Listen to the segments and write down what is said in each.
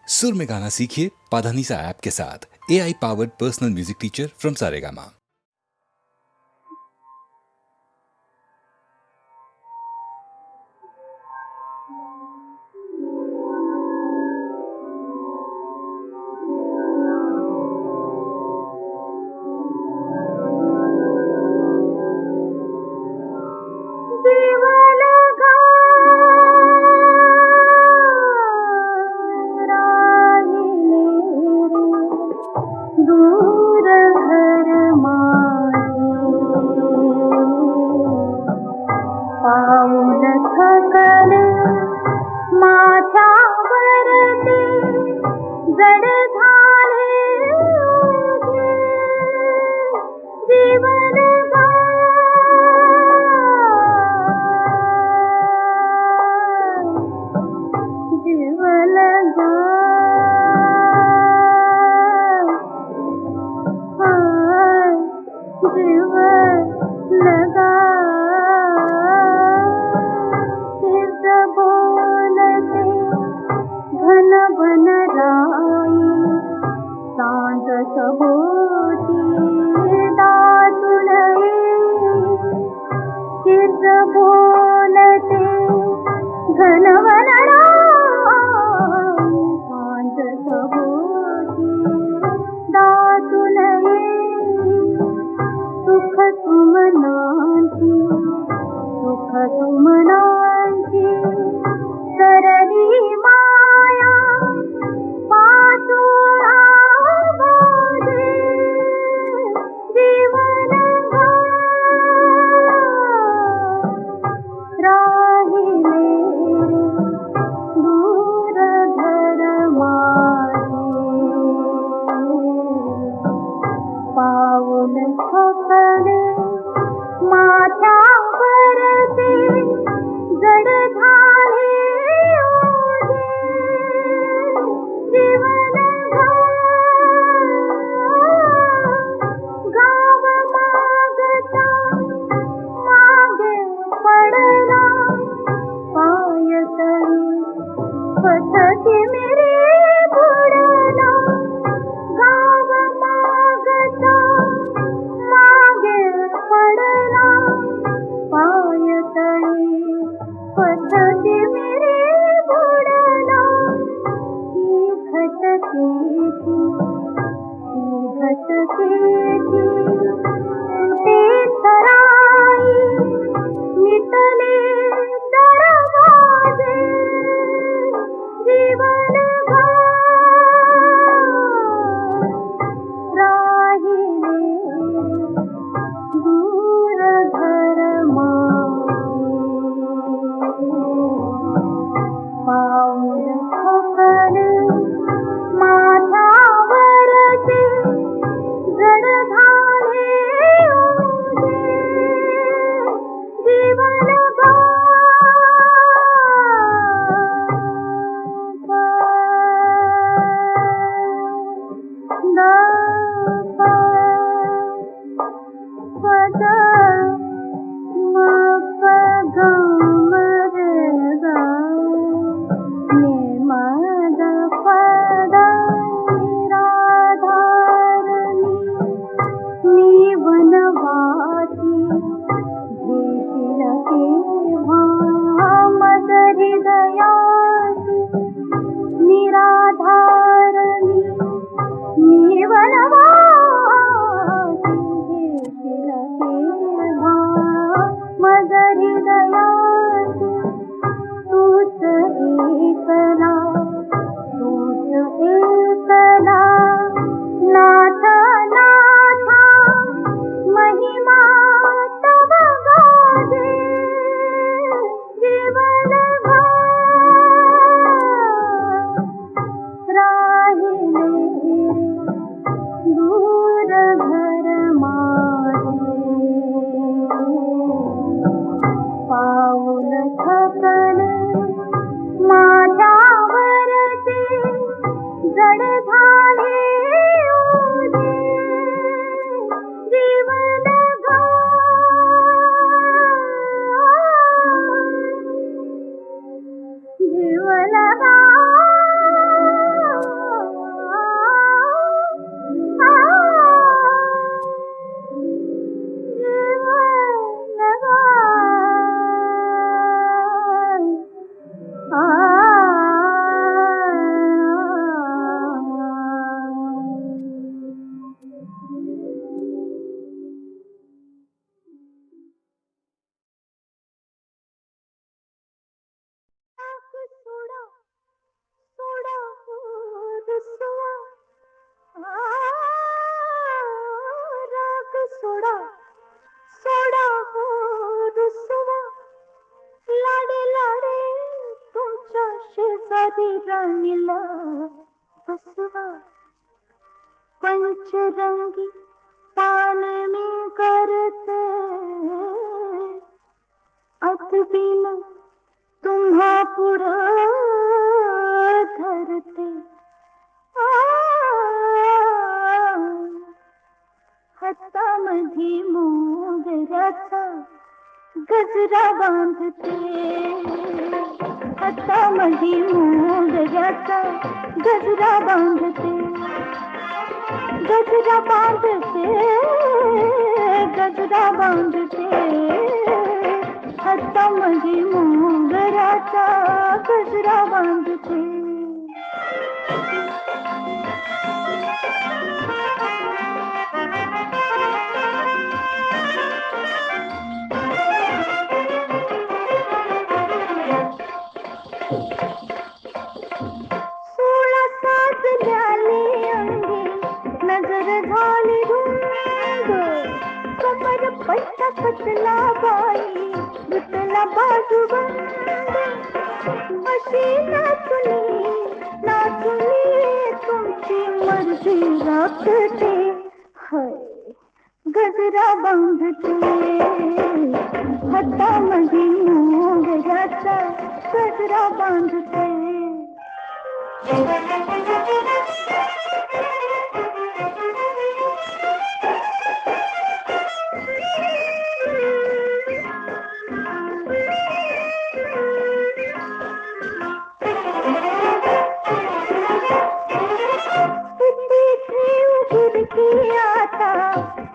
सुर में गाना सीखिए पाधानीसा ऐप के साथ। AI powered personal music teacher from Saregama. राणीला बसवा पंचरंगी पान मी करते अतबिन तुम्हा पुढं धरते हातामधी मोगऱ्याचा गजरा बांधते हातामधी मोगऱ्याचा गजरा बांधते गजरा बांधते गजरा बांधते हातामधी मोगऱ्याचा गजरा बांधते नजर झाली रुंद कमर पट्टा पतला बाई रुतला बाजूबंद अशी नाचुनी तुमची मर्जी राखते हाय गजरा बांधते हातामध्ये मोगऱ्याचा गजरा बांधते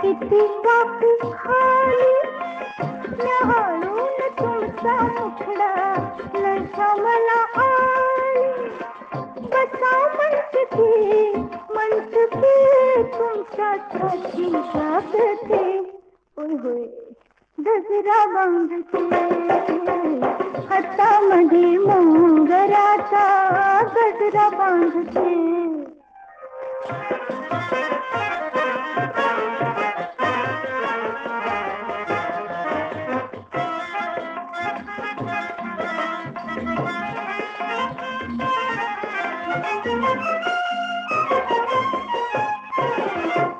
किती कापू खाली न्याहाळून तुमचा मुखडा नशा मला आली बसा म्हणते तुमच्यासाठी जागते होय होय गजरा बांधते हातामध्ये मोगऱ्याचा गजरा बांधते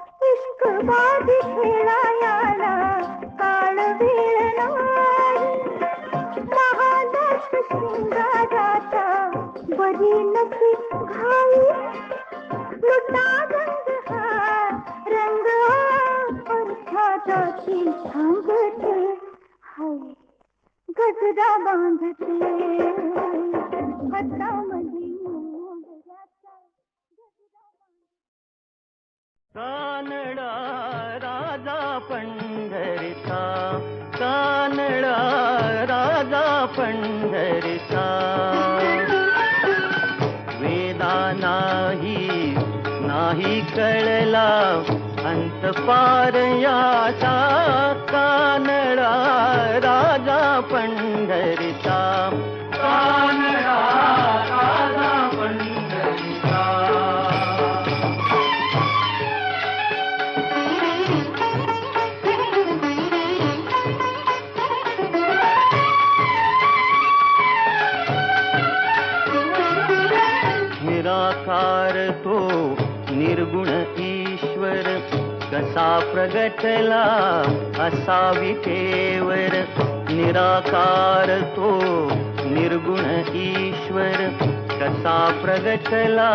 इश्कबाजी खेळायला काळ वेळ नाही महादश शृंगाराचा बरी नकी घाई लुटा रंग अर्थाची सांगते हाय गजरा बांधते हातामध्ये कानडा राजा पंढरीचा कानडा राजा पंढरीचा वेदा नाही कळला अंत पार याचा कानडा राजा पंढरीचा कानडा राजा पंढरीचा निराकार तो निर्गुण ईश्वर कसा प्रगटला असावी केवर निराकार तो निर्गुण ईश्वर कसा प्रगटला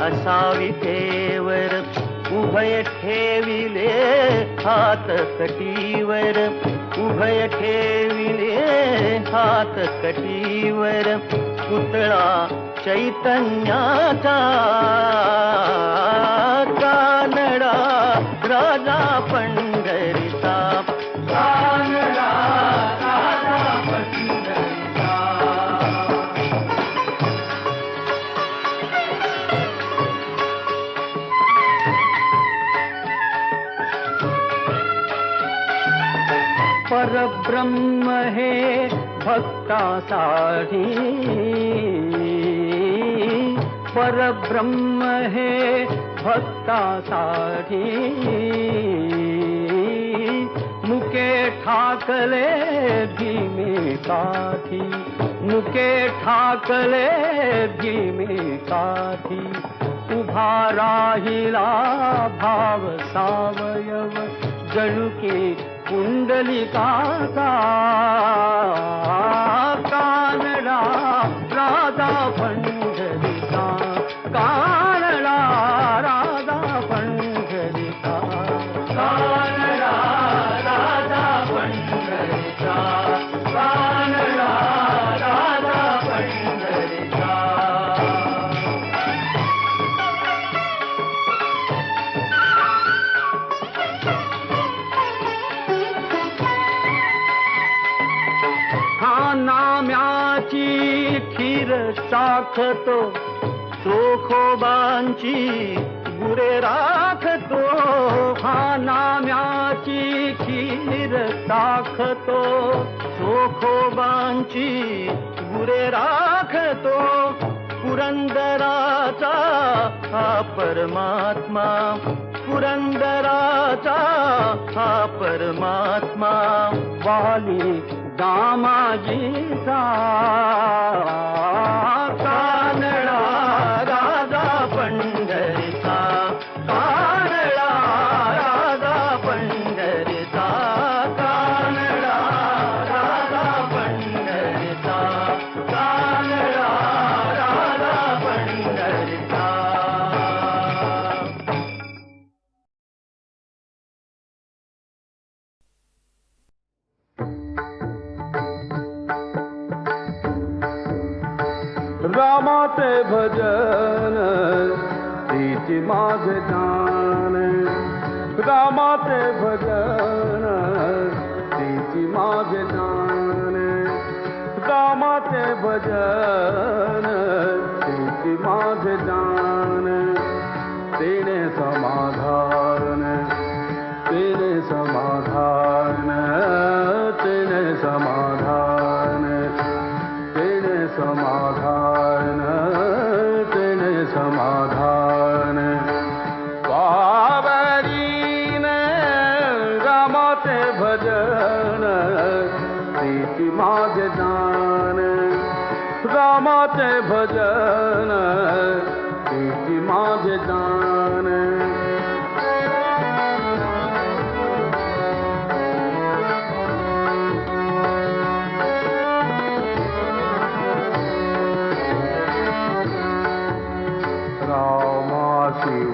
असावी केवर उभय ठेविले हात कटीवर उभय ठेविले हात कटीवर पुतळा चैतन्याचा कानडा राजा पंढरीचा कानडा राजा पंढरीचा परब्रह्म हे भक्तासाठी परब्रह्म हे भक्तासाठी मुके ठाकले भीमेसाठी मुके ठाकले भीमेसाठी उभा राहिला भाव सावयव जणू की पुंडलिकाचा कानडा राजा पंढरीचा कानडा राजा पंढरीचा कानडा राजा पंढरीचा कानडा राजा पंढरीचा नाम्याची खीर चाखतो चोखोबांची गुरे राखतो हा नाम्याची खीर चाखतो चोखोबांची गुरे राखतो पुरंदराचा हा परमात्मा पुरंदराचा हा परमात्मा वाली दामाजीचा कानडा राजा पंढरीचा कानडा राजा पंढरीचा कानडा राजा पंढरीचा कानडा राजा पंढरीचा रामाचे भजन तिची माझे जाण रामाचे भजन तिची माझे जाण रामाचे भजन तिची माझे जाण तेने समाधान तेने समाधान तेने समाधान तेने समाधान तेने समाधान पावरीन रामाचे भजन तिची माझे जाण रामाचे भजन तिची माझे जाण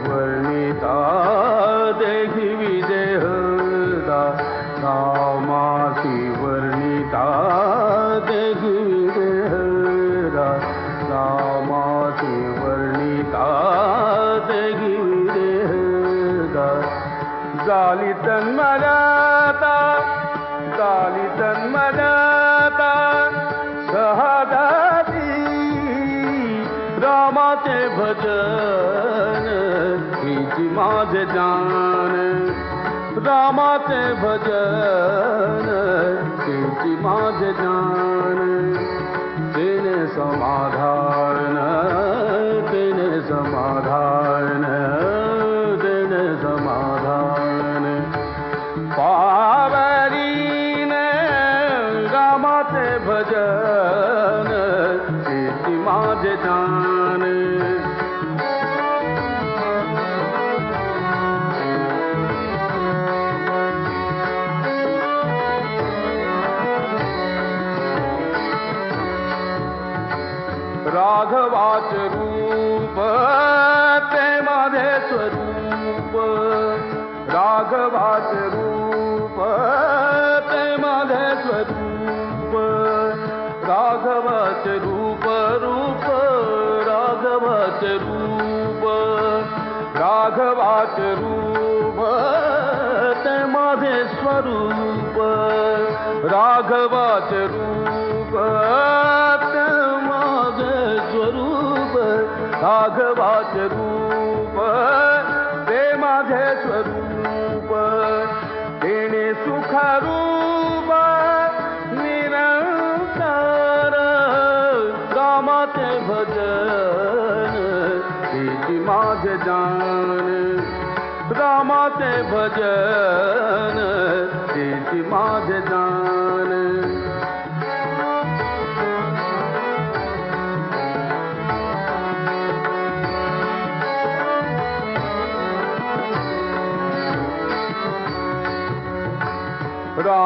वर्णिता देहि विदेहदा रामासी वर्णिता देहि विदेहदा रामासी वर्णिता देहि विदेहदा झाली तन्मयता सहदाती रामाचे भजन हिची माझे जाण रामाचे भजन हिची माझे जाण तेने समाधान तेने समाधान तेने समाधान पावरीन रामाचे भजन हिची माझे जाण राघवाचे रूप ते माझे स्वरूप राघवाचे रूप ते माझे स्वरूप राघवाचे रूप रूप राघवाचे रूप राघवाचे रूप ते माझे स्वरूप राघवाचे रूप ते माझे स्वरूप राघवाचे रूप ते माझे स्वरूप तेने सुखरूप निरंतर रामाचे भजन हिची माझे जाण रामाचे भजन हिची माझे जाण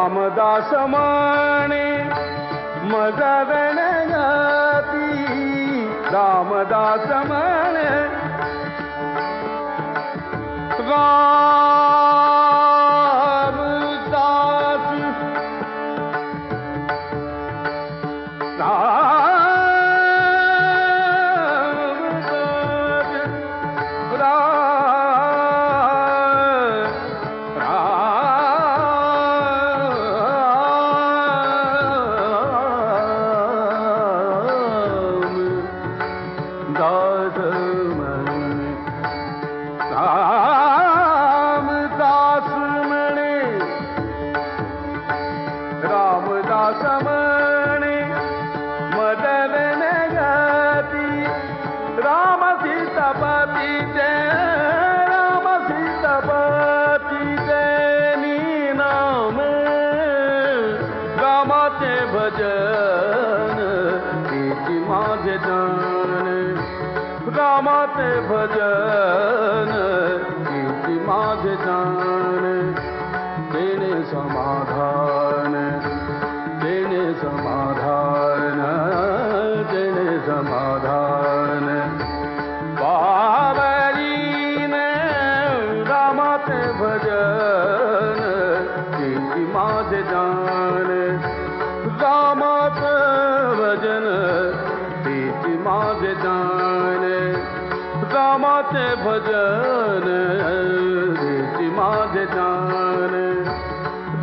रामदास म्हणे मज गणगती रामदास म्हणे रामाचे भजन कीर्ती माझे जाण देणे समाधान देणे समाधान देणे समाधान बाबरीने रामाचे भजन कीर्ती माझे जाण रामाचे भजन कीर्ती माझे जाण रामाचे भजन कीर्ती माझे जाण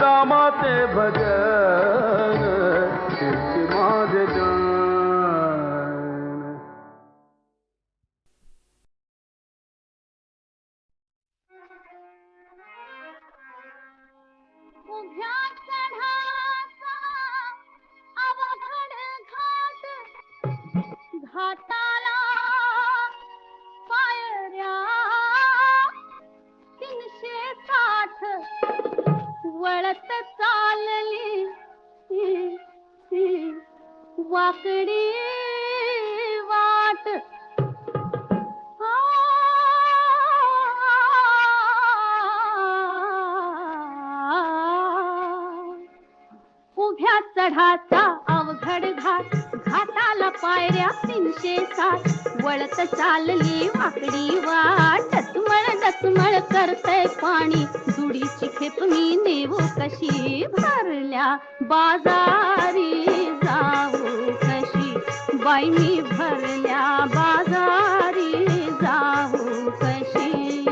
रामाचे भजन कीर्ती माझे जाण उभ्या चढाचा अवघड घाट घाटाला पायऱ्या 360 वळत चालली वाकडी वाट उभ्या चढाचा अवघड घाट घाटाला पायऱ्या 360 वळत चालली वाकडी वाट डचमळ करतय पाणी दुडीची खेप मी नेऊ कशी भरल्या बाजारी जाऊ कशी बाई मी भरल्या बाजारी जाऊ कशी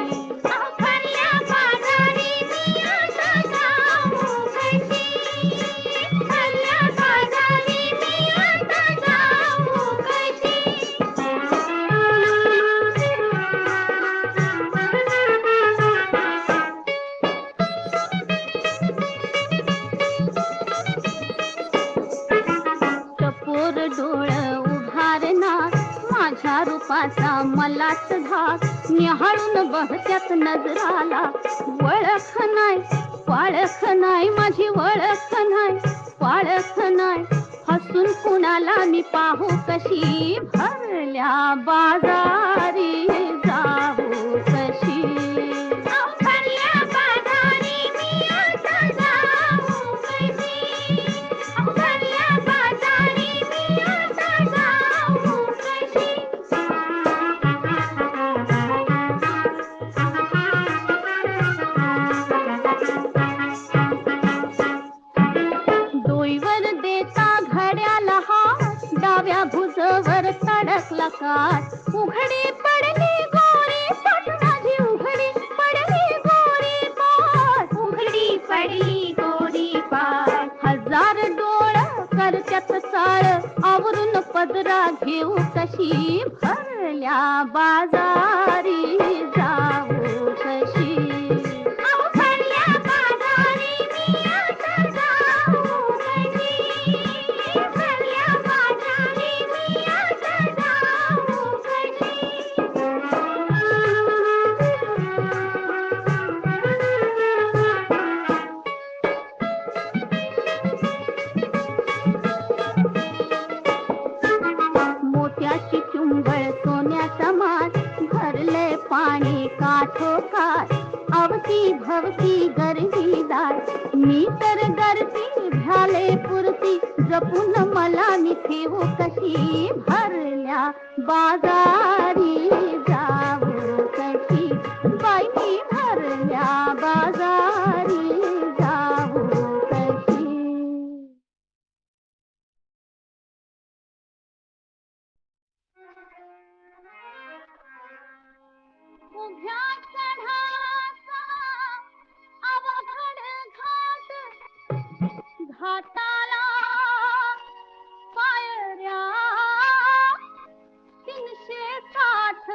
भरल्या बाजारी मी आता जाऊ कशी भरल्या बाजारी मी आता जाऊ कशी टपोर डोळ उभारणार माझ्या रूपाचा मलाच धाक निहाळून बहत्यात नजराला वळख नाही पाळख नाही माझी वळख नाही पाळख नाही हसून कुणाला मी पाहू कशी भरल्या बाजारी जाऊ कशी भरल्या बाजारी मी आता जाऊ कशी भरल्या बाजारी मी आता जाऊ कशी डोईवर देता घड्याला हात डाव्या भुजवर तडकला काट उघडी पडली गोरी पाट माझी उघडी पडली गोरी पाट उघडी पडली गोरी पाट हजार डोळ करत्यात चाळ आवरून पदरा घेऊ कशी भरल्या बाजारी जाऊ कशी भरल्या बाजारी मी आता जाऊ कशी भरल्या बाजारी मी आता जाऊ कशी मोत्याची चुंबळ सोन्याचा माठ भरले पाणी काठोकाठ अवती भवती गर्दीदार मी तर गर्दी झाले पुरती जपून मला मी ठेवू कशी भरल्या बाजारी जाऊ कशी बाई मी भरल्या बाजारी जाऊ कशी. उभ्या चढाचा अवघड घाट घाटाला पायऱ्या 360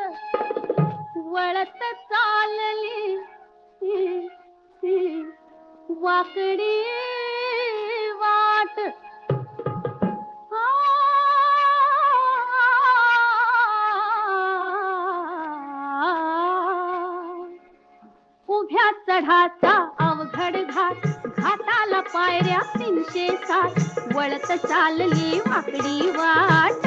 वळत चालली वाकडी वाट उभ्या चढाचा अवघड घाट घाटाला पायऱ्या 360 वळत चालली वाकडी वाट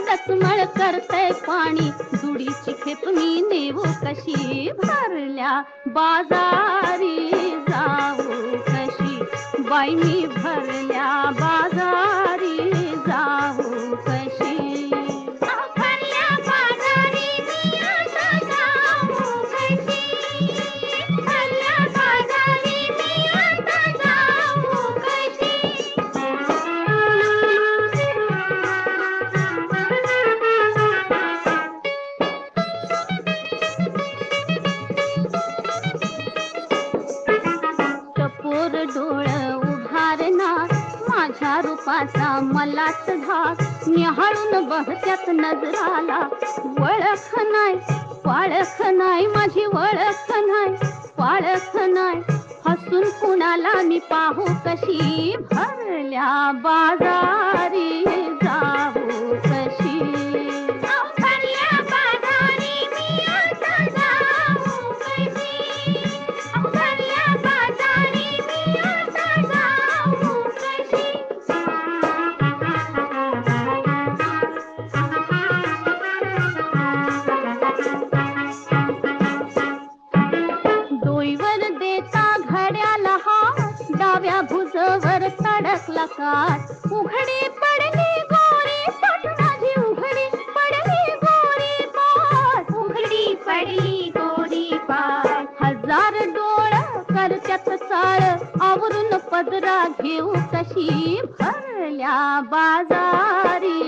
डचमळ करतय पाणी जुडीची खेप मी नेऊ कशी भरल्या बाजारी जाऊ कशी बाई मी भरल्या बाजारी जाऊ कशी. भरल्या बाजारी मी आता जाऊ कशी भरल्या बाजारी मी आता जाऊ कशी. टपोर डोळ उभारणार माझ्या रूपाचा मलाच धाक निहाळून बहत्यात नजराला वळख नाही पाळख नाही माझी वळख नाही पाळख नाही हसून कुणाला मी पाहू कशी भरल्या बाजारी जाऊ कशी. भरल्या बाजारी मी आता जाऊ कशी भरल्या बाजारी मी आता जाऊ कशी. डोईवर देता घड्याला हात डाव्या भुजवर तडकला काठ उघडी पडली गोरी पाठ माझी उघडी पडली गोरी पाठ उघडी पडली गोरी पाठ. हजार डोळ करत्यात चाळ आवरून पदरा घेऊ कशी भरल्या बाजारी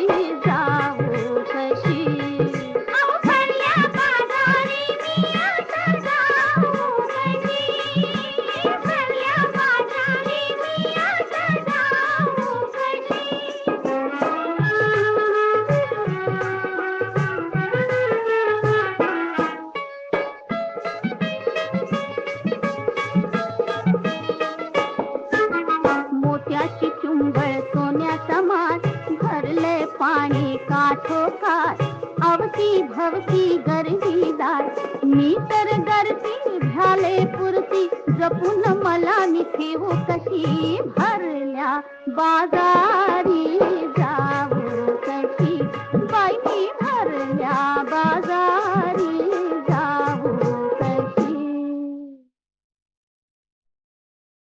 जाऊ कशी. भरल्या बाजारी मी आता जाऊ कशी भरल्या बाजारी मी आता जाऊ कशी. मोत्याची चुंबळ सोन्याचा माठ भरले पाणी काठोकाठ अवती भवती गर्दीदार मी तर गर्दी झाले पुरती जपून मला मी ठेवू कशी भरल्या बाजारी